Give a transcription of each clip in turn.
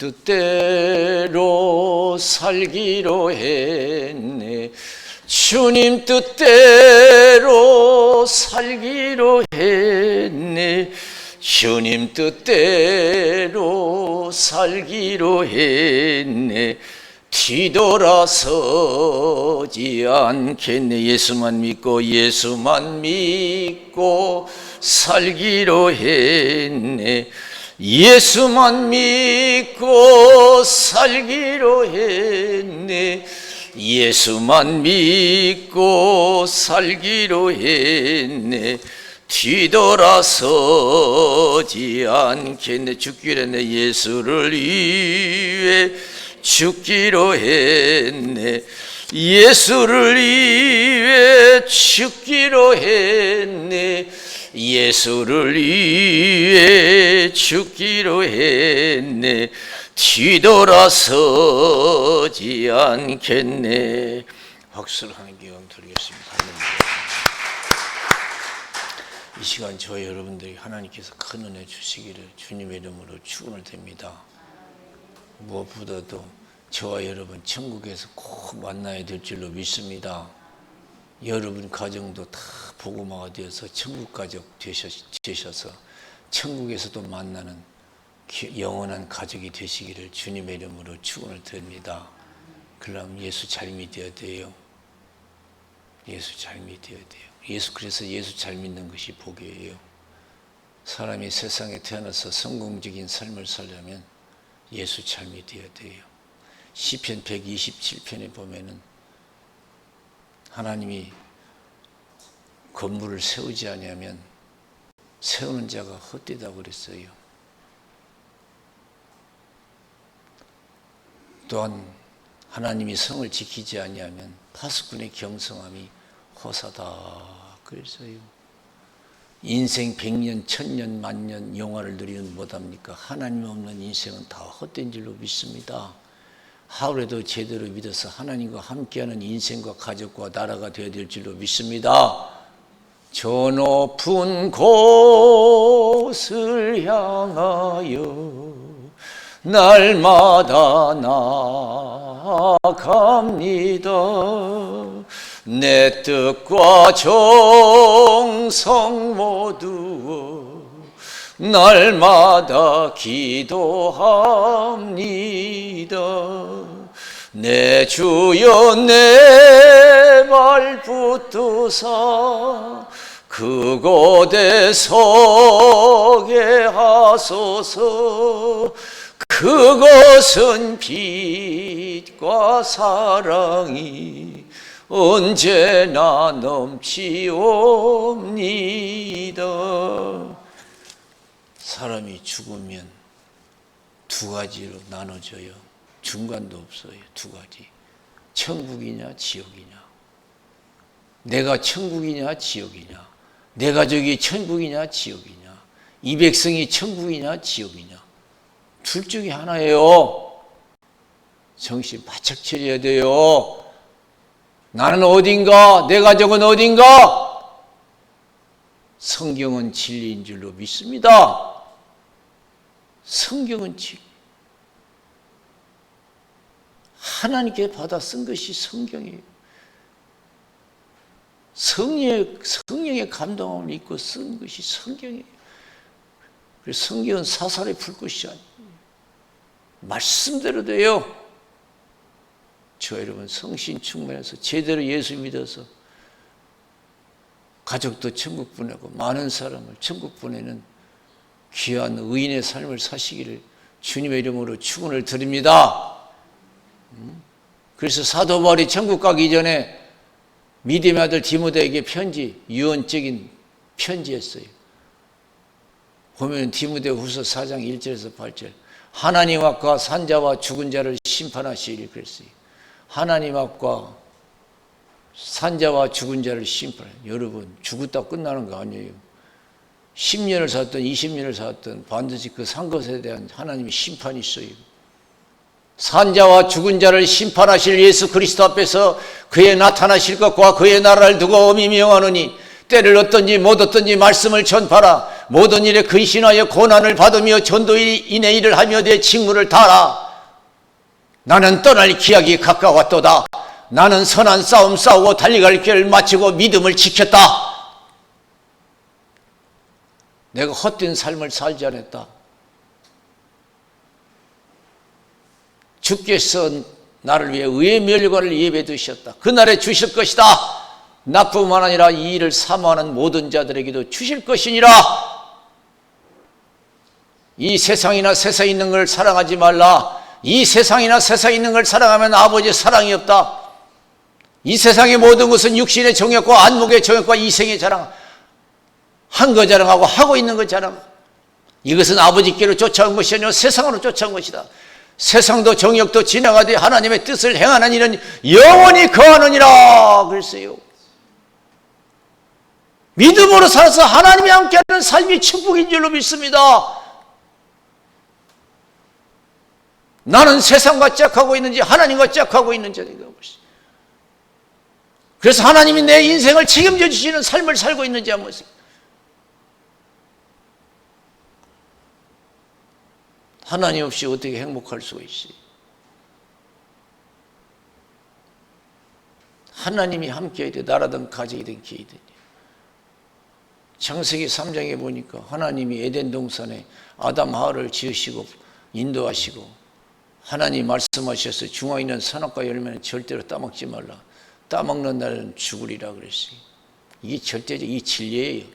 뜻대로 살기로 했네. 주님 뜻대로 살기로 했네. 주님 뜻대로 살기로 했네. 뒤돌아서지 않겠네. 예수만 믿고 살기로 했네. 예수만 믿고 살기로 했네. 예수만 믿고 살기로 했네. 뒤돌아서지 않겠네. 죽기로 했네. 예수를 위해 죽기로 했네. 예수를 위해 죽기로 했네. 예수를 위해 죽기로 했네. 뒤돌아서지 않겠네. 박수를 하는 기원 드리겠습니다. 이 시간 저희 여러분들이 하나님께서 큰 은혜 주시기를 주님의 이름으로 축원을 드립니다. 무엇보다도 저와 여러분 천국에서 꼭 만나야 될 줄로 믿습니다. 여러분 가정도 다 복음화가 되어서 천국 가족 되셔서 천국에서도 만나는 영원한 가족이 되시기를 주님의 이름으로 축원을 드립니다. 그럼 예수 잘 믿어야 돼요. 예수 잘 믿어야 돼요. 그래서 예수 잘 믿는 것이 복이에요. 사람이 세상에 태어나서 성공적인 삶을 살려면 예수 잘 믿어야 돼요. 시편 127편에 보면은 하나님이 건물을 세우지 아니하면 세우는 자가 헛되다고 그랬어요. 또한 하나님이 성을 지키지 아니하면 파수꾼의 경성함이 허사다 그랬어요. 인생 100년, 1000년, 만년 영화를 누리는 못합니까? 하나님 없는 인생은 다 헛된 줄로 믿습니다. 하루에도 제대로 믿어서 하나님과 함께하는 인생과 가족과 나라가 되어야 될 줄로 믿습니다. 저 높은 곳을 향하여 날마다 나아갑니다. 내 뜻과 정성 모두 날마다 기도합니다. 내 주여 내 발 붙드사 그곳에 서게 하소서. 그것은 빛과 사랑이 언제나 넘치옵니다. 사람이 죽으면 두 가지로 나눠져요. 중간도 없어요. 두 가지. 천국이냐 지옥이냐. 내가 천국이냐 지옥이냐. 내 가족이 천국이냐 지옥이냐. 이 백성이 천국이냐 지옥이냐. 둘 중에 하나예요. 정신 바짝 차려야 돼요. 나는 어딘가, 내 가족은 어딘가. 성경은 진리인 줄로 믿습니다. 성경은 진리. 하나님께 받아 쓴 것이 성경이에요. 성령의 감동을 입고 쓴 것이 성경이에요. 그래서 성경은 사살에 풀 것이 아니에요. 말씀대로 돼요. 저 여러분 성신 충만해서 제대로 예수 믿어서 가족도 천국 보내고 많은 사람을 천국 보내는 귀한 의인의 삶을 사시기를 주님의 이름으로 축원을 드립니다. 그래서 사도 바울이 천국 가기 전에 믿음의 아들 디모데에게 유언적인 편지했어요. 보면 디모데후서 4장 1절에서 8절 하나님 앞과 산자와 죽은 자를 심판하시리라 그랬어요. 하나님 앞과 산자와 죽은 자를 심판해. 여러분 죽었다 끝나는 거 아니에요. 10년을 살았든 20년을 살았든 반드시 그 산 것에 대한 하나님의 심판이 있어요. 산자와 죽은 자를 심판하실 예수 그리스도 앞에서 그의 나타나실 것과 그의 나라를 두고 엄히 명하노니 때를 얻든지 못 얻든지 말씀을 전파라. 모든 일에 근신하여 고난을 받으며 전도인의 일을 하며 내 직무를 다하라. 나는 떠날 기약이 가까웠도다. 나는 선한 싸움 싸우고 달려갈 길을 마치고 믿음을 지켰다. 내가 헛된 삶을 살지 않았다. 주께서 나를 위해 의의 멸관을 예배해 두셨다. 그날에 주실 것이다. 나뿐만 아니라 이 일을 사모하는 모든 자들에게도 주실 것이니라. 이 세상이나 세상에 있는 걸 사랑하지 말라. 이 세상이나 세상에 있는 걸 사랑하면 아버지의 사랑이 없다. 이 세상의 모든 것은 육신의 정욕과 안목의 정욕과 이생의 자랑, 한 거 자랑하고 하고 있는 거 자랑. 이것은 아버지께로 쫓아온 것이 아니라 세상으로 쫓아온 것이다. 세상도 정욕도 지나가되 하나님의 뜻을 행하는 이는 영원히 거하느니라 그랬어요. 믿음으로 살아서 하나님이 함께하는 삶이 축복인 줄로 믿습니다. 나는 세상과 짝하고 있는지 하나님과 짝하고 있는지 그래서 하나님이 내 인생을 책임져 주시는 삶을 살고 있는지 한번 보세요. 하나님 없이 어떻게 행복할 수가 있어요? 하나님이 함께해야 돼. 나라든 가정이든 기이든. 창세기 3장에 보니까 하나님이 에덴 동산에 아담 하와를 지으시고 인도하시고 하나님 말씀하셔서 중앙에 있는 선악과 열매는 절대로 따먹지 말라. 따먹는 날은 죽으리라 그랬어요. 이게 절대적 이 진리예요.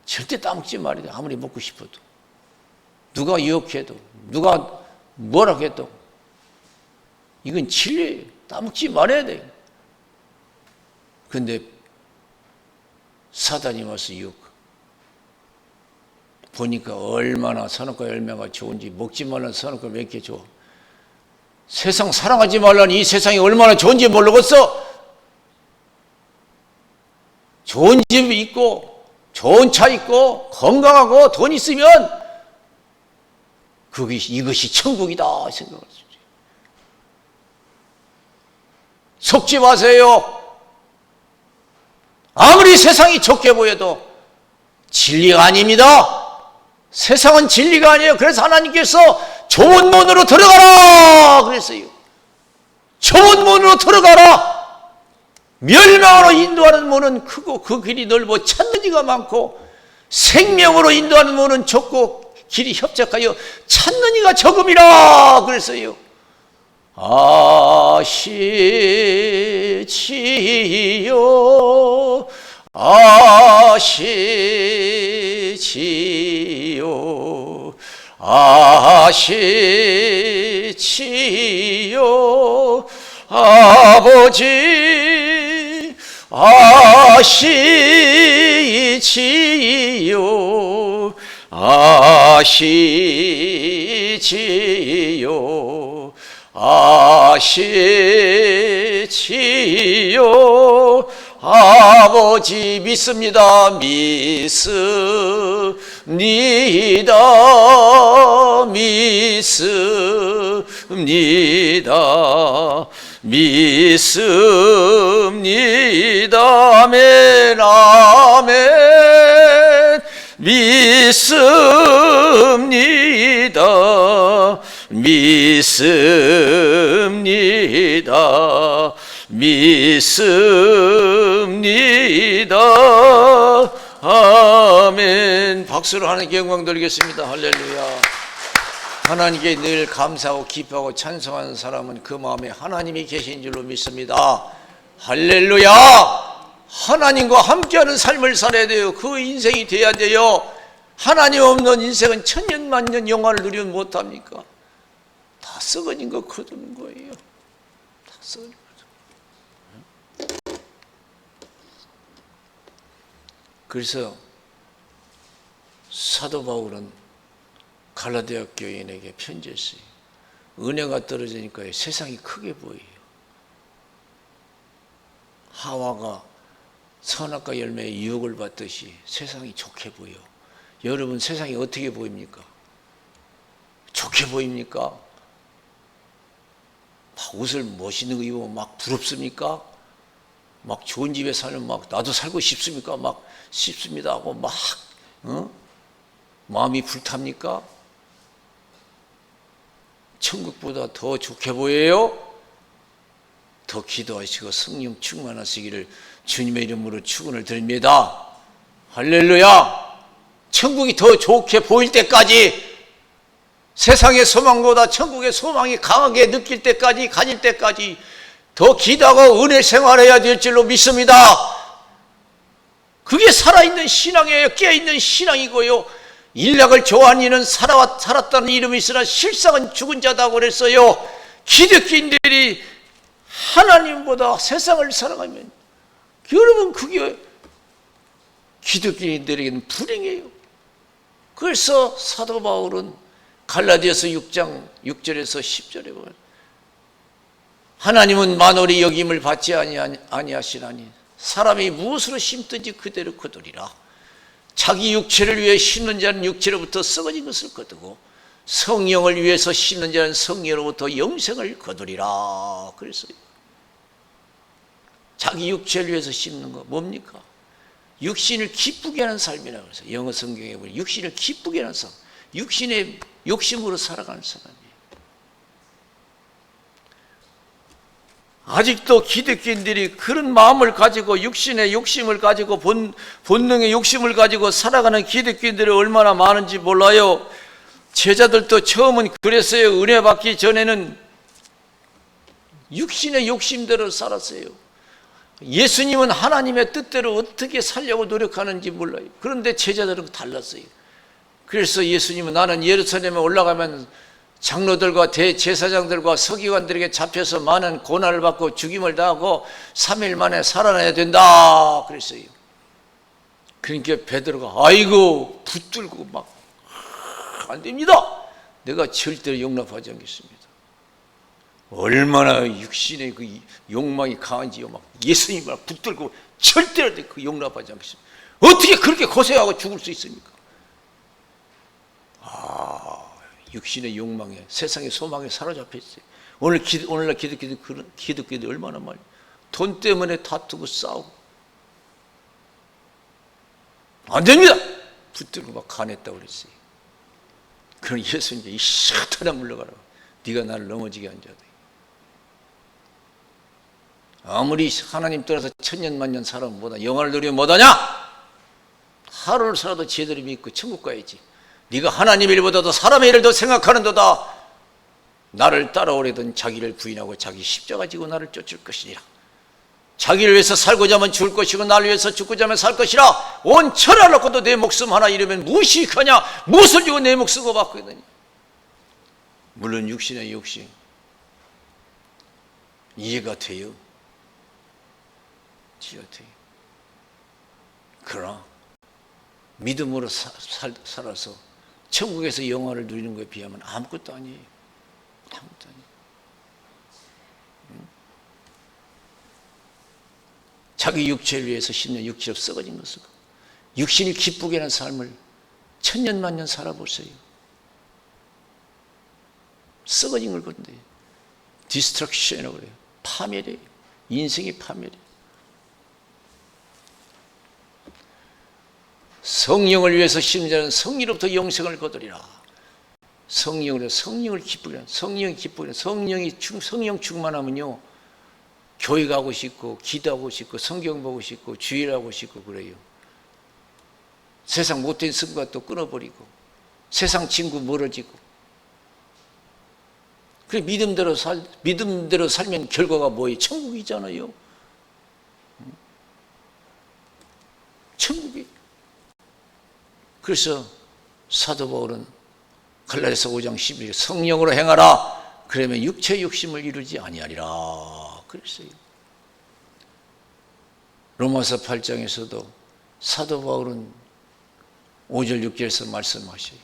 절대 따먹지 말아야 돼. 아무리 먹고 싶어도. 누가 유혹해도 누가 뭐라고 해도 이건 진리예요. 따먹지 말아야 돼요. 그런데 사단이 와서 유혹. 보니까 얼마나 선악과 열매가 좋은지 먹지 말라는 선악과 몇 개 좋아. 세상 사랑하지 말라는 이 세상이 얼마나 좋은지 모르겠어. 좋은 집 있고 좋은 차 있고 건강하고 돈 있으면 이것이 천국이다 생각할 수 있어요. 속지 마세요. 아무리 세상이 좋게 보여도 진리가 아닙니다. 세상은 진리가 아니에요. 그래서 하나님께서 좁은 문으로 들어가라 그랬어요. 좁은 문으로 들어가라. 멸망으로 인도하는 문은 크고 그 길이 넓어 찾는 이가 많고 생명으로 인도하는 문은 좁고 길이 협착하여 찾는 이가 적음이라 그랬어요. 아시지요 아시지요 아시지요 아버지 아시지요 아시지요 아시지요 아버지 믿습니다. 믿습니다. 믿습니다. 믿습니다. 아멘 아멘. 믿습니다. 믿습니다. 믿습니다. 아멘. 박수로 하나님께 영광 돌리겠습니다. 할렐루야. 하나님께 늘 감사하고 기뻐하고 찬송하는 사람은 그 마음에 하나님이 계신 줄로 믿습니다. 할렐루야. 하나님과 함께하는 삶을 살아야 돼요. 그 인생이 돼야 돼요. 하나님 없는 인생은 천년만년 영화를 누리면 못합니까? 다 썩어진 거 거두는 거예요. 다 썩어진 거죠. 그래서 사도 바울은 갈라디아 교인에게 편지했어요. 은혜가 떨어지니까 세상이 크게 보여요. 하와가 선악과 열매의 유혹을 받듯이 세상이 좋게 보여. 여러분 세상이 어떻게 보입니까? 좋게 보입니까? 막 옷을 멋있는 거 입으면 막 부럽습니까? 막 좋은 집에 살면 막 나도 살고 싶습니까? 막 싶습니다 하고 막 마음이 불탑니까? 천국보다 더 좋게 보여요? 더 기도하시고 성령 충만하시기를 주님의 이름으로 축원을 드립니다. 할렐루야! 천국이 더 좋게 보일 때까지, 세상의 소망보다 천국의 소망이 강하게 느낄 때까지, 가질 때까지 더 기도하고 은혜 생활해야 될 줄로 믿습니다. 그게 살아있는 신앙이에요. 깨어있는 신앙이고요. 인력을 좋아하는 이는 살았다는 이름이 있으나 실상은 죽은 자다고 그랬어요. 기독교인들이 하나님보다 세상을 사랑하면, 여러분, 그게 기독교인들에게는 불행해요. 그래서 사도 바울은 갈라디아서 6장 6절에서 10절에 보면, 하나님은 만월의 여김을 받지 아니하시나니 사람이 무엇으로 심든지 그대로 거두리라. 자기 육체를 위해 심는 자는 육체로부터 썩어진 것을 거두고 성령을 위해서 심는 자는 성령으로부터 영생을 거두리라. 그랬어요. 자기 육체를 위해서 심는 거 뭡니까? 육신을 기쁘게 하는 삶이라고 해서 영어 성경에 보면 육신을 기쁘게 하는 삶, 육신의 욕심으로 살아가는 사람이에요. 아직도 기독교인들이 그런 마음을 가지고 육신의 욕심을 가지고 본능의 욕심을 가지고 살아가는 기독교인들이 얼마나 많은지 몰라요. 제자들도 처음은 그랬어요. 은혜 받기 전에는 육신의 욕심대로 살았어요. 예수님은 하나님의 뜻대로 어떻게 살려고 노력하는지 몰라요. 그런데 제자들은 달랐어요. 그래서 예수님은 나는 예루살렘에 올라가면 장로들과 대제사장들과 서기관들에게 잡혀서 많은 고난을 받고 죽임을 당하고 3일 만에 살아나야 된다 그랬어요. 그러니까 베드로가 아이고 붙들고 막 안 됩니다. 내가 절대로 용납하지 않겠습니다. 얼마나 육신의 그 욕망이 강한지요. 막 예수님을 붙들고 절대로 그 용납하지 않겠습니다. 어떻게 그렇게 고생하고 죽을 수 있습니까? 육신의 욕망에, 세상의 소망에 사로잡혀 있어요. 오늘날 기독교들이 얼마나 많이 돈 때문에 다투고 싸우고 안 됩니다. 붙들고 막 가냈다고 그랬어요. 그럼 예수님께 이 사탄아 물러가라. 네가 나를 넘어지게 한 자다. 아무리 하나님 따라서 천년만년 살아면 뭐다. 영화를 누리면 뭐다냐? 하루를 살아도 제대로 믿고 천국 가야지. 네가 하나님 일보다도 사람의 일을 더 생각하는도다. 나를 따라오려던 자기를 부인하고 자기 십자가 지고 나를 쫓을 것이니라. 자기를 위해서 살고자 하면 죽을 것이고 나를 위해서 죽고자 하면 살 것이라. 온 천하를 놓고도 내 목숨 하나 잃으면 무엇이익하냐? 무엇을 주고 내 목숨을 받거든요. 물론 육신의 욕심 이해가 돼요. 이해가 돼요. 그러나 믿음으로 살아서 천국에서 영화를 누리는 것에 비하면 아무것도 아니에요. 아무것도 아니에요. 자기 육체를 위해서 심는 육체로 썩어진 것을, 육신이 기쁘게 하는 삶을 천년만년 살아보세요. 썩어진 걸 건데 디스트럭션이라고 그래요. 파멸이에요. 인생이 파멸이에요. 성령을 위해서 심는 자는 성령으로부터 영생을 거두리라. 성령을 기쁘게 하는, 성령이 기쁘게 하는, 성령 충만하면요 교회 가고 싶고 기도하고 싶고 성경 보고 싶고 주일하고 싶고 그래요. 세상 못된 습관도 끊어버리고 세상 친구 멀어지고. 그래 믿음대로 살면 결과가 뭐예요? 천국이잖아요. 천국이. 그래서 사도 바울은 갈라디아서 5장 12절 성령으로 행하라. 그러면 육체의 욕심을 이루지 아니하리라 그랬어요. 로마서 8장에서도 사도 바울은 5절 6절에서 말씀하셔요.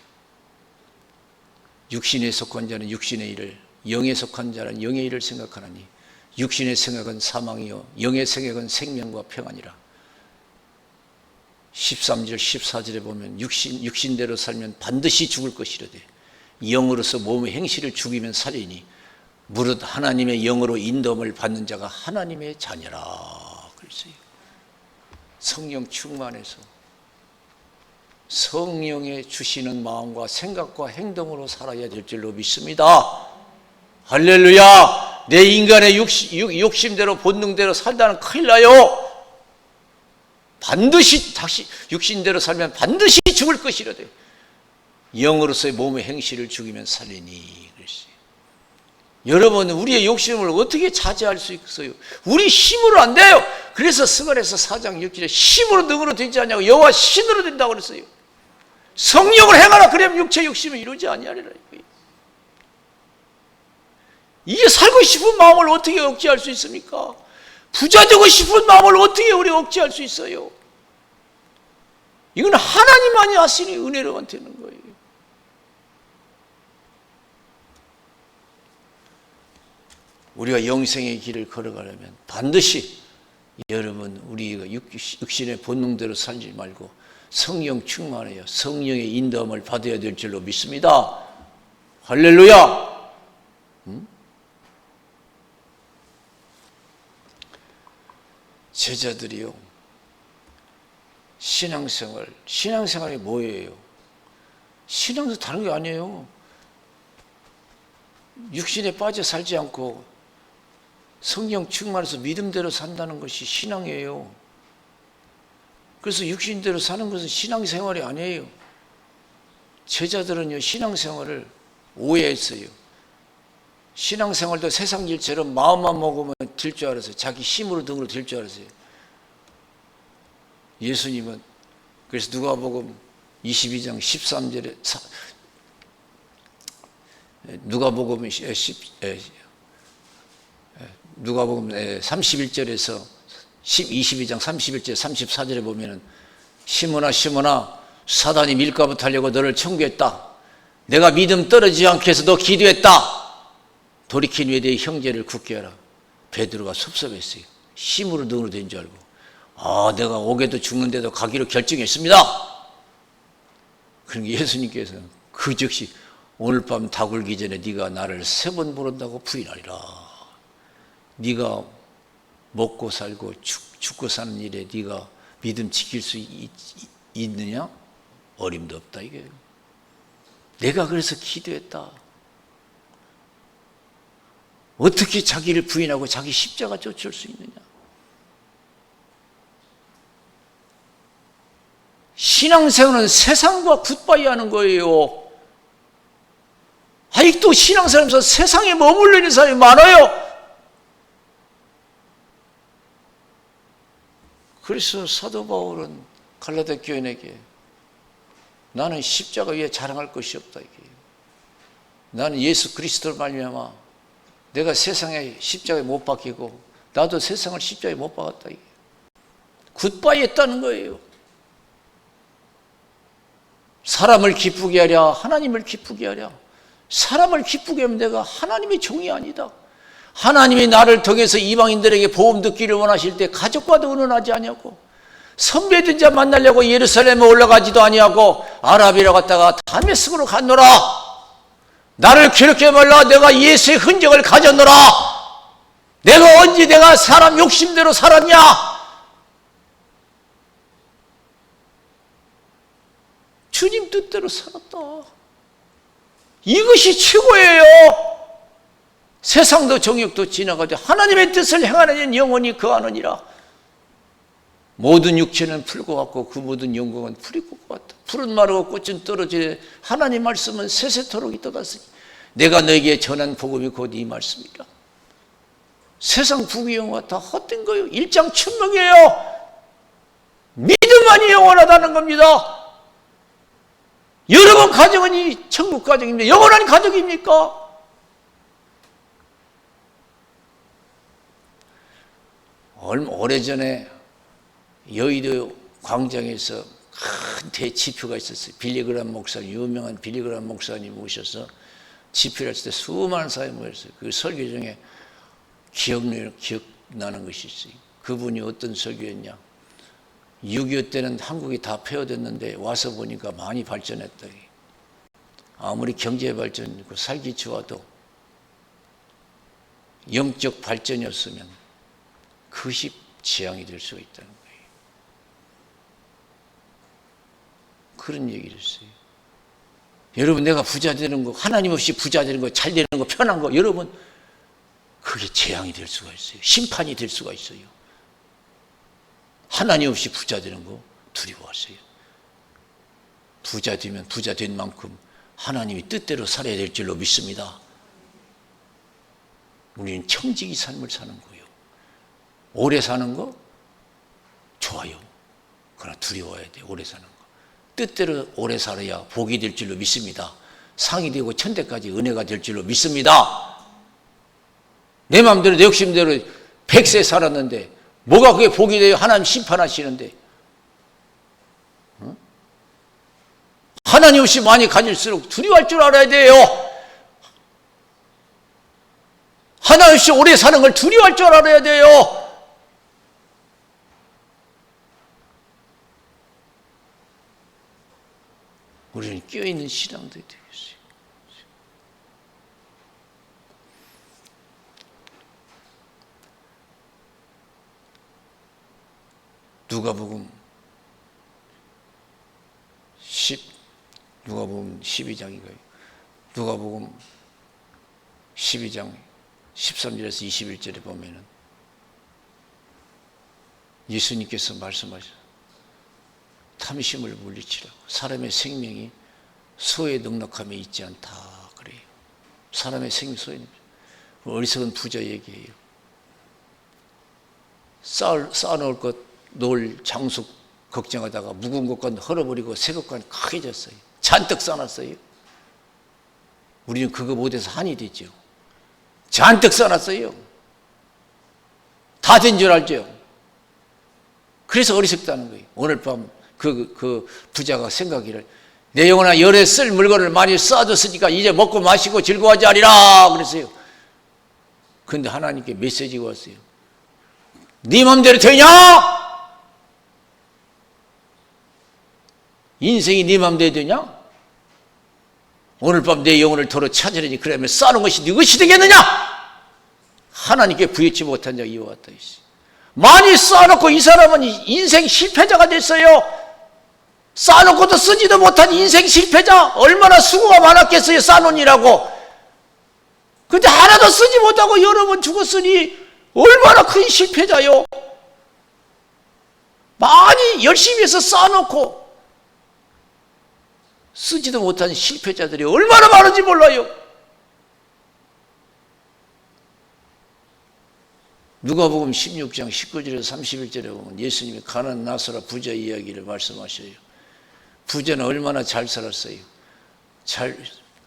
육신에 속한 자는 육신의 일을, 영에 속한 자는 영의 일을 생각하나니 육신의 생각은 사망이요 영의 생각은 생명과 평안이라. 13절 14절에 보면 육신대로 살면 반드시 죽을 것이로되 영으로서 몸의 행실을 죽이면 살리니 무릇 하나님의 영으로 인도함을 받는 자가 하나님의 자녀라 그랬어요. 성령 충만해서 성령의 주시는 마음과 생각과 행동으로 살아야 될 줄로 믿습니다. 할렐루야. 내 인간의 욕심대로 본능대로 살다는 큰일 나요. 반드시 다시 육신대로 살면 반드시 죽을 것이라되 영으로서의 몸의 행실을 죽이면 살리니. 그랬어요. 여러분, 우리의 욕심을 어떻게 자제할 수 있어요? 우리 힘으로 안 돼요. 그래서 스가랴서 4장 6절에 힘으로 능으로 되지 않냐고 여호와 신으로 된다고 그랬어요. 성령을 행하라. 그러면 육체 욕심을 이루지 아니하리라. 이게 살고 싶은 마음을 어떻게 억제할 수 있습니까? 부자 되고 싶은 마음을 어떻게 우리가 억제할 수 있어요? 이건 하나님만이 하시니 은혜로만 되는 거예요. 우리가 영생의 길을 걸어가려면 반드시 여러분, 우리가 육신의 본능대로 살지 말고 성령 충만하여 성령의 인도함을 받아야 될 줄로 믿습니다. 할렐루야. 제자들이요, 신앙생활이 뭐예요? 신앙도 다른 게 아니에요. 육신에 빠져 살지 않고 성령 충만해서 믿음대로 산다는 것이 신앙이에요. 그래서 육신대로 사는 것은 신앙생활이 아니에요. 제자들은요, 신앙생활을 오해했어요. 신앙생활도 세상 일처럼 마음만 먹으면 될 줄 알았어요. 자기 힘으로 등으로 될 줄 알았어요. 예수님은 그래서 누가복음 22장 13절에 누가복음 31절에서 22장 31절 34절에 보면은 시몬아 사단이 밀가부 하려고 너를 청구했다. 내가 믿음 떨어지지 않게 해서 너 기도했다. 돌이킨 후에 내 형제를 굳게 하라. 베드로가 섭섭했어요. 힘으로 능으로 된 줄 알고 내가 오게도 죽는데도 가기로 결정했습니다. 그러니까 예수님께서는 그 즉시 오늘 밤 다 굴기 전에 네가 나를 3번 부른다고 부인하리라. 네가 먹고 살고 죽고 사는 일에 네가 믿음 지킬 수 있느냐? 어림도 없다 이게. 내가 그래서 기도했다. 어떻게 자기를 부인하고 자기 십자가 쫓을 수 있느냐? 신앙생활은 세상과 굿바이 하는 거예요. 아직도 신앙생활에서 세상에 머물러 있는 사람이 많아요. 그래서 사도 바울은 갈라디아 교인에게 나는 십자가 위에 자랑할 것이 없다. 이게. 나는 예수 그리스도를 말미암아 내가 세상에 십자가에 못 박히고 나도 세상을 십자가에 못 박았다. 이게. 굿바이 했다는 거예요. 사람을 기쁘게 하랴 하나님을 기쁘게 하랴. 사람을 기쁘게 하면 내가 하나님의 종이 아니다. 하나님이 나를 통해서 이방인들에게 복음 듣기를 원하실 때 가족과도 의논하지 아니하고 선배된 자 만나려고 예루살렘에 올라가지도 아니하고 아라비라 갔다가 다메섹으로 갔노라. 나를 괴롭게 말라. 내가 예수의 흔적을 가졌노라. 내가 언제 내가 사람 욕심대로 살았냐? 주님 뜻대로 살았다. 이것이 최고예요. 세상도 정욕도 지나가되 하나님의 뜻을 행하는 이는 영원히 거하느니라. 모든 육체는 풀과 같고 그 모든 영광은 풀이 꽃과 같다. 풀은 마르고 꽃은 떨어지되 하나님 말씀은 세세토록 있도다으니 내가 너에게 전한 복음이 곧 이 말씀이라. 세상 부귀영화 다 헛된 거예요. 일장춘몽이에요. 믿음만이 영원하다는 겁니다. 여러분 가정은 이 천국 가정입니다. 영원한 가족입니까? 오래전에 여의도 광장에서 큰 대지표가 있었어요. 빌리그람 목사님, 유명한 빌리그람 목사님 오셔서 지표를 했을 때 수많은 사람이 모였어요. 그 설교 중에 기억나는 것이 있어요. 그분이 어떤 설교였냐? 6.25 때는 한국이 다 폐허됐는데 와서 보니까 많이 발전했다. 아무리 경제 발전이고 살기 좋아도 영적 발전이 없으면 그것이 재앙이 될 수가 있다는 거예요. 그런 얘기를 했어요. 여러분, 내가 부자 되는 거, 하나님 없이 부자 되는 거, 잘 되는 거, 편한 거, 여러분, 그게 재앙이 될 수가 있어요. 심판이 될 수가 있어요. 하나님 없이 부자 되는 거 두려워하세요. 부자 되면 부자 된 만큼 하나님이 뜻대로 살아야 될 줄로 믿습니다. 우리는 청지기 삶을 사는 거예요. 오래 사는 거 좋아요. 그러나 두려워야 돼요. 오래 사는 거. 뜻대로 오래 살아야 복이 될 줄로 믿습니다. 상이 되고 천대까지 은혜가 될 줄로 믿습니다. 내 마음대로 내 욕심대로 100세 살았는데 뭐가 그게 복이 돼요? 하나님 심판하시는데. 하나님 없이 많이 가질수록 두려워할 줄 알아야 돼요. 하나님 없이 오래 사는 걸 두려워할 줄 알아야 돼요. 우리는 끼어있는 신앙들이 되겠어요. 누가복음 12장인가요? 누가복음 12장 13절에서 21절에 보면은 예수님께서 말씀하셨어요. 탐심을 물리치라고. 사람의 생명이 소에 넉넉함에 있지 않다 그래요. 사람의 생명 소에 어리석은 부자 얘기예요. 쌓아놓을 것, 놓을 장소 걱정하다가 묵은 것과 헐어버리고 새 것과 크게 졌어요. 잔뜩 쌓아놨어요. 우리는 그거 못해서 한이 되죠. 잔뜩 쌓아놨어요. 다 된 줄 알죠. 그래서 어리석다는 거예요. 오늘 밤 그 부자가 생각이를, 내 영혼아 열에 쓸 물건을 많이 쌓아뒀으니까 이제 먹고 마시고 즐거워하지 않으리라 그랬어요. 그런데 하나님께 메시지가 왔어요. 네 맘대로 되냐? 인생이 네 맘대로 되냐? 오늘 밤 내 영혼을 도로 찾으려니 그러면 쌓아놓은 것이 네 것이 되겠느냐? 하나님께 부여치 못한 자가 이와 같다. 많이 쌓아놓고 이 사람은 인생 실패자가 됐어요. 쌓아놓고도 쓰지도 못한 인생 실패자. 얼마나 수고가 많았겠어요. 쌓아놓으라고. 근데 하나도 쓰지 못하고 여러 번 죽었으니 얼마나 큰 실패자요. 많이 열심히 해서 쌓아놓고 쓰지도 못한 실패자들이 얼마나 많은지 몰라요. 누가복음 16장 19절에서 31절에 보면 예수님이 가난한 나사로 부자 이야기를 말씀하셔요. 부자는 얼마나 잘 살았어요.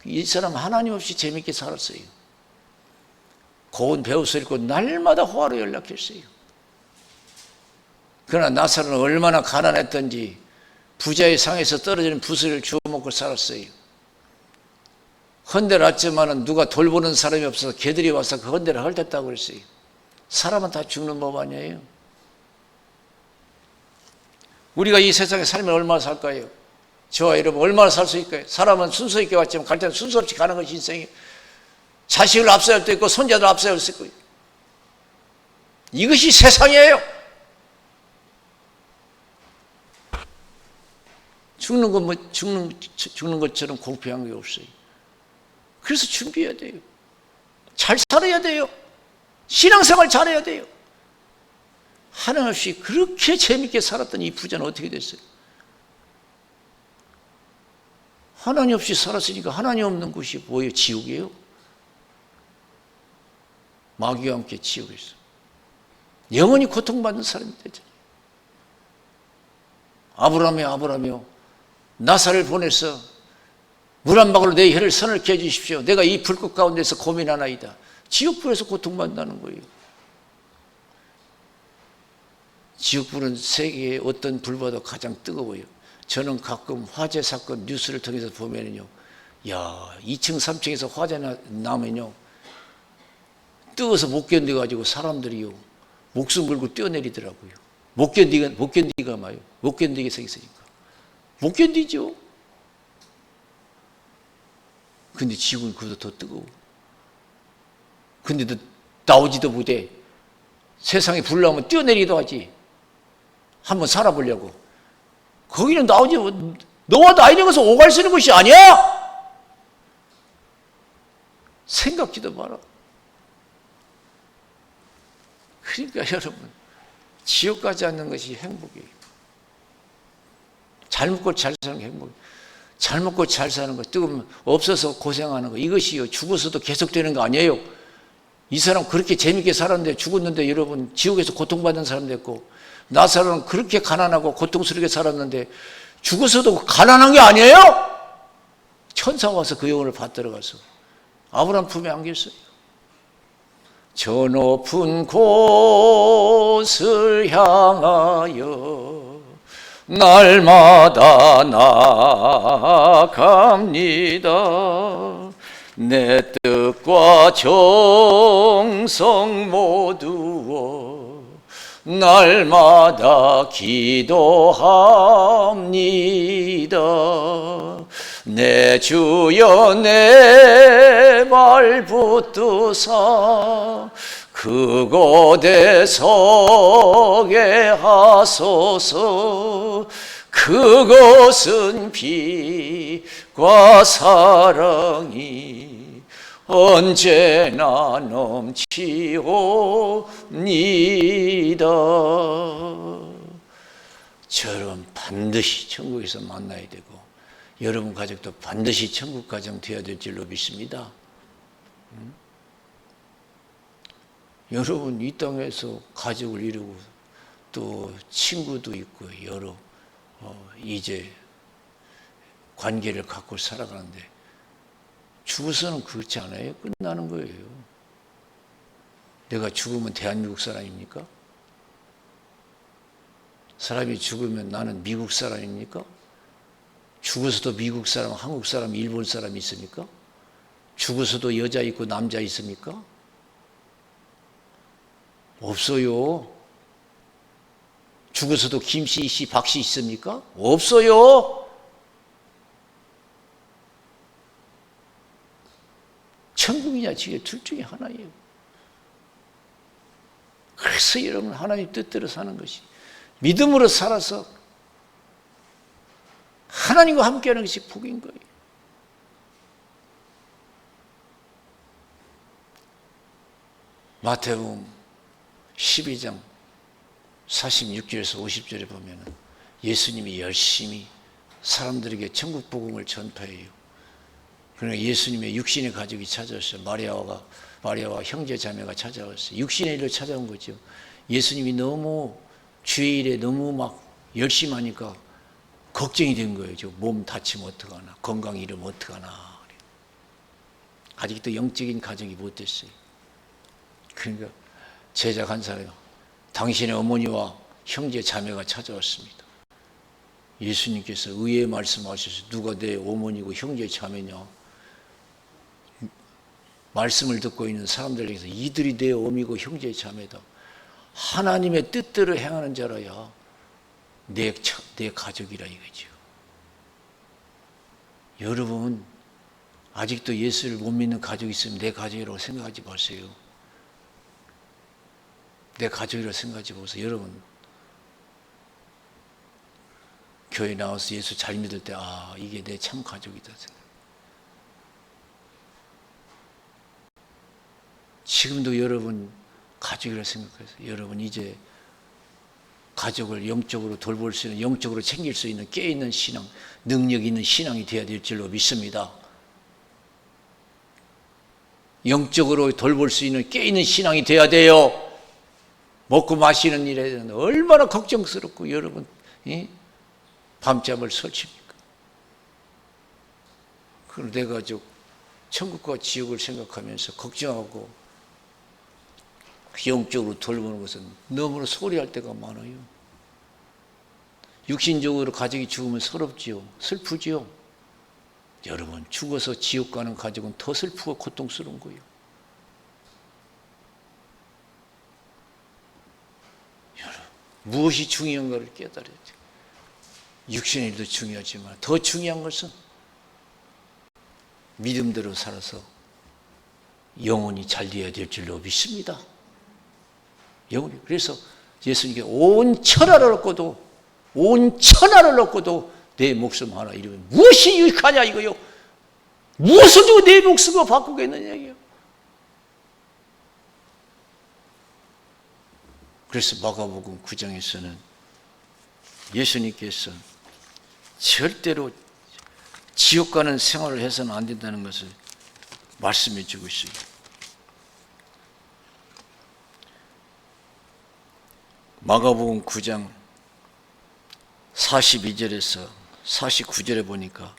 이 사람 하나님 없이 재밌게 살았어요. 고운 배옷을 입고 날마다 호화로 연락했어요. 그러나 나사로는 얼마나 가난했던지 부자의 상에서 떨어지는 부스를 주워 먹고 살았어요. 헌대를 왔지만은 누가 돌보는 사람이 없어서 개들이 와서 그 헌대를 헐뜯다고 그랬어요. 사람은 다 죽는 법 아니에요. 우리가 이 세상에 살면 얼마나 살까요? 저와 여러분 얼마나 살 수 있을까요? 사람은 순서 있게 왔지만 갈 때는 순서 없이 가는 것이 인생이에요. 자식을 앞서야 할 때 있고 손자들 앞서야 할 수 있고, 이것이 세상이에요. 죽는 건 뭐 죽는 것처럼 공평한 게 없어요. 그래서 준비해야 돼요. 잘 살아야 돼요. 신앙생활 잘해야 돼요. 하나님 없이 그렇게 재밌게 살았던 이 부자는 어떻게 됐어요? 하나님 없이 살았으니까 하나님 없는 곳이 뭐예요? 지옥이에요? 마귀와 함께 지옥에서 영원히 고통받는 사람이 되잖아요. 아브라함이요, 나사를 보내서 물 한 방울로 내 혀를 서늘케 해주십시오. 내가 이 불꽃 가운데서 고민하나이다. 지옥불에서 고통받는다는 거예요. 지옥불은 세계의 어떤 불보다 가장 뜨거워요. 저는 가끔 화재 사건 뉴스를 통해서 보면요, 2층 3층에서 화재 나면요 뜨거워서 못 견뎌가지고 사람들이요 목숨 걸고 뛰어내리더라고요. 못 견디가 마요. 못 견디게 생겼으니까 못 견디죠. 근데 지옥은 그보다 더 뜨거워. 근데도 나오지도 못해. 세상에 불 나오면 뛰어내리기도 하지. 한번 살아보려고. 거기는 나오지 너와 나이 먹어서 오갈 쓰는 것이 아니야. 생각지도 마라. 그러니까 여러분, 지옥 가지 않는 것이 행복이에요. 잘 먹고 잘 사는 게 행복이에요. 잘 먹고 잘 사는 거, 뜨거우면 없어서 고생하는 거, 이것이 죽어서도 계속되는 거 아니에요. 이 사람 그렇게 재밌게 살았는데 죽었는데 여러분 지옥에서 고통받는 사람 됐고, 나사로는 그렇게 가난하고 고통스럽게 살았는데 죽어서도 가난한 게 아니에요. 천사 와서 그 영혼을 받들어 가서 아브라함 품에 안겼어요. 저 높은 곳을 향하여 날마다 나아갑니다. 내 뜻과 정성 모두어 날마다 기도합니다. 내 주여 내 발 붙드사 그곳에 서게 하소서. 그것은 빛과 사랑이 언제나 넘치옵니다. 저런 반드시 천국에서 만나야 되고, 여러분 가족도 반드시 천국 가정 되어야 될 줄로 믿습니다. 여러분 이 땅에서 가족을 이루고 또 친구도 있고 여러 이제 관계를 갖고 살아가는데, 죽어서는 그렇지 않아요? 끝나는 거예요. 내가 죽으면 대한민국 사람입니까? 사람이 죽으면 나는 미국 사람입니까? 죽어서도 미국 사람, 한국 사람, 일본 사람이 있습니까? 죽어서도 여자 있고 남자 있습니까? 없어요. 죽어서도 김씨, 이씨, 박씨 있습니까? 없어요. 천국이냐 지옥 둘 중에 하나예요. 그래서 여러분 하나님 뜻대로 사는 것이, 믿음으로 살아서 하나님과 함께하는 것이 복인 거예요. 마태복음 12장 46절에서 50절에 보면 예수님이 열심히 사람들에게 천국 복음을 전파해요. 그러니까 예수님의 육신의 가족이 찾아왔어요. 마리아와 형제 자매가 찾아왔어요. 육신의 일로 찾아온 거죠. 예수님이 너무 주의 일에 너무 막 열심히 하니까 걱정이 된 거예요. 몸 다치면 어떡하나, 건강 잃으면 어떡하나. 아직도 영적인 가정이 못 됐어요. 그러니까 제자 한 사람이 당신의 어머니와 형제 자매가 찾아왔습니다. 예수님께서 의의 말씀하셔서 누가 내 어머니고 형제 자매냐, 말씀을 듣고 있는 사람들 중에서 이들이 내 어미고 형제 자매다. 하나님의 뜻대로 행하는 자라야 내 가족이라 이거죠. 여러분 아직도 예수를 못 믿는 가족이 있으면 내 가족이라고 생각하지 마세요. 내 가족이라고 생각하지 마세요. 여러분 교회 나와서 예수 잘 믿을 때 이게 내 참 가족이다 생각. 지금도 여러분 가족이라고 생각하세요. 여러분 이제 가족을 영적으로 돌볼 수 있는, 영적으로 챙길 수 있는 깨어있는 신앙, 능력 있는 신앙이 되어야 될 줄로 믿습니다. 영적으로 돌볼 수 있는 깨어있는 신앙이 되어야 돼요. 먹고 마시는 일에 대해서 얼마나 걱정스럽고 여러분 밤잠을 설칩니까? 그럼 내 가족 천국과 지옥을 생각하면서 걱정하고 영적으로 돌보는 것은 너무나 소홀할 때가 많아요. 육신적으로 가족이 죽으면 서럽지요. 슬프지요. 여러분 죽어서 지옥 가는 가족은 더 슬프고 고통스러운 거예요. 여러분 무엇이 중요한가를 깨달아야 돼요. 육신의 일도 중요하지만 더 중요한 것은 믿음대로 살아서 영혼이 잘 되어야 될 줄로 믿습니다. 그래서 예수님께 온 천하를 얻고도 내 목숨 하나 잃으면 무엇이 유익하냐 이거요. 무엇을 주고 내 목숨을 바꾸겠느냐 이거요. 그래서 마가복음 9장에서는 예수님께서 절대로 지옥 가는 생활을 해서는 안 된다는 것을 말씀해 주고 있어요. 마가복음 9장 42절에서 49절에 보니까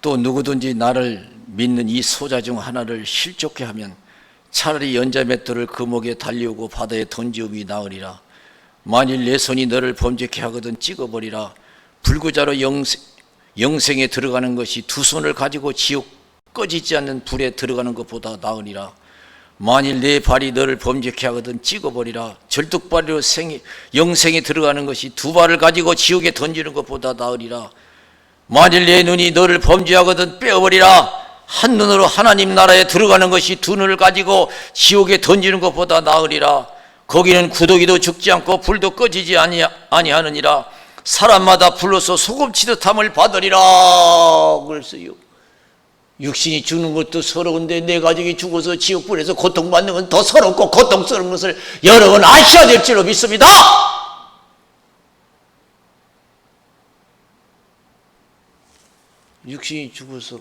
또 누구든지 나를 믿는 이 소자 중 하나를 실족해 하면 차라리 연자맷돌을 그 목에 달리우고 바다에 던지움이 나으리라. 만일 내 손이 너를 범죄케 하거든 찍어버리라. 불구자로 영생에 들어가는 것이 두 손을 가지고 지옥 꺼지지 않는 불에 들어가는 것보다 나으리라. 만일 내 발이 너를 범죄케 하거든 찍어버리라. 절뚝발이로 영생에 들어가는 것이 두 발을 가지고 지옥에 던지는 것보다 나으리라. 만일 내 눈이 너를 범죄하거든 빼어버리라. 한 눈으로 하나님 나라에 들어가는 것이 두 눈을 가지고 지옥에 던지는 것보다 나으리라. 거기는 구더기도 죽지 않고 불도 꺼지지 아니하느니라. 사람마다 불로서 소금치듯 함을 받으리라. 그랬어요. 육신이 죽는 것도 서러운데 내 가족이 죽어서 지옥불에서 고통받는 건 더 서럽고 고통스러운 것을 여러분 아셔야 될 줄로 믿습니다. 육신이 죽어서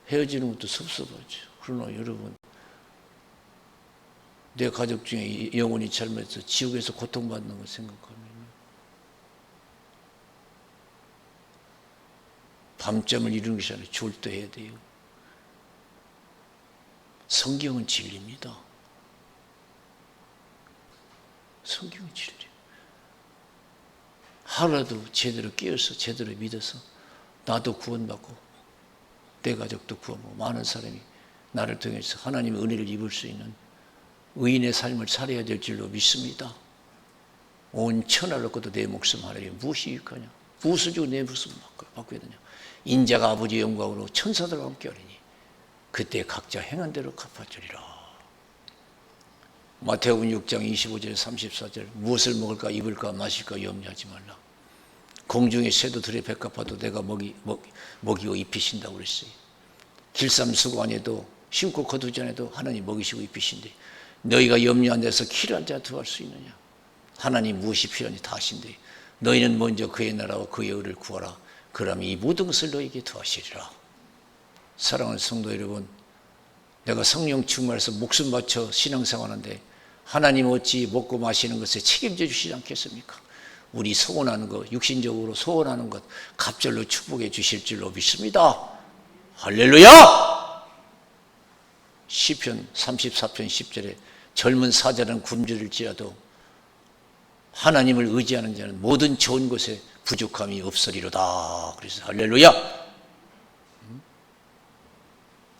헤어지는 것도 섭섭하죠. 그러나 여러분, 내 가족 중에 영혼이 잘못해서 지옥에서 고통받는 걸 생각하면 밤잠을 이루는 것이 아니라 졸도해야 돼요. 성경은 진리입니다. 성경은 진리. 하루라도 제대로 깨어서 제대로 믿어서 나도 구원받고 내 가족도 구원받고 많은 사람이 나를 통해서 하나님의 은혜를 입을 수 있는 의인의 삶을 살아야 될 줄로 믿습니다. 온 천하를 얻고도 내 목숨 하나에 무엇이 유익하냐? 무엇을 주고 내 목숨을 바꿔야 되냐? 인자가 아버지의 영광으로 천사들과 함께 하리니 그때 각자 행한 대로 갚아주리라. 마태복음 6장 25절 34절 무엇을 먹을까 입을까 마실까 염려하지 말라. 공중의 새도 들에 배 갚아도 내가 먹이고 입히신다고 그랬어요. 길쌈 수고안에도 심고 거두지 않아도 하나님 먹이시고 입히신데 너희가 염려 안 돼서 키를 한 자 더할 수 있느냐. 하나님 무엇이 필요한지 다 아신대. 너희는 먼저 그의 나라와 그의 의를 구하라. 그러면 이 모든 것을 너희에게 더하시리라. 사랑하는 성도 여러분, 내가 성령 충만해서 목숨 바쳐 신앙생활하는데 하나님 어찌 먹고 마시는 것에 책임져 주시지 않겠습니까? 우리 소원하는 것, 육신적으로 소원하는 것 갑절로 축복해 주실 줄로 믿습니다. 할렐루야! 시편 34편 10절에 젊은 사자는 굶주릴지라도 하나님을 의지하는 자는 모든 좋은 것에 부족함이 없으리로다. 그래서 할렐루야!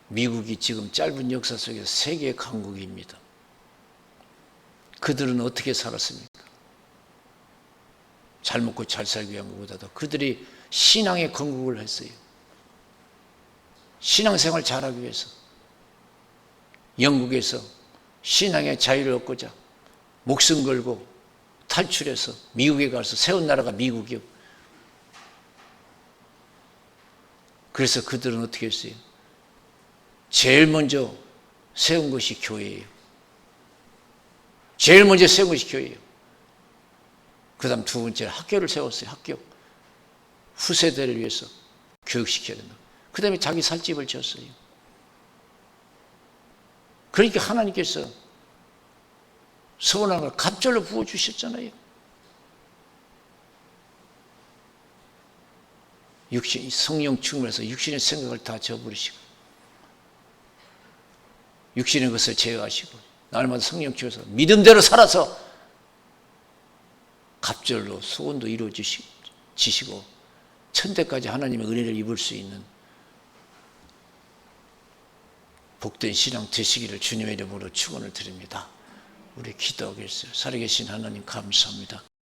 미국이 지금 짧은 역사 속에서 세계 강국입니다. 그들은 어떻게 살았습니까? 잘 먹고 잘 살기 위한 것보다도 그들이 신앙의 건국을 했어요. 신앙생활 잘하기 위해서 영국에서 신앙의 자유를 얻고자 목숨 걸고 탈출해서 미국에 가서 세운 나라가 미국이요. 그래서 그들은 어떻게 했어요? 제일 먼저 세운 것이 교회예요. 제일 먼저 세운 것이 교회예요. 그 다음 두 번째 학교를 세웠어요. 학교. 후세대를 위해서 교육시켜야 된다. 그 다음에 자기 살집을 지었어요. 그러니까 하나님께서 서원한 걸 갑절로 부어주셨잖아요. 육신, 성령 충만해서 육신의 생각을 다 저버리시고 육신의 것을 제어하시고 날마다 성령 충만해서 믿음대로 살아서 갑절로 소원도 이루어지시고 천대까지 하나님의 은혜를 입을 수 있는 복된 신앙 되시기를 주님의 이름으로 축원을 드립니다. 우리 기도하겠어요. 살아계신 하나님 감사합니다.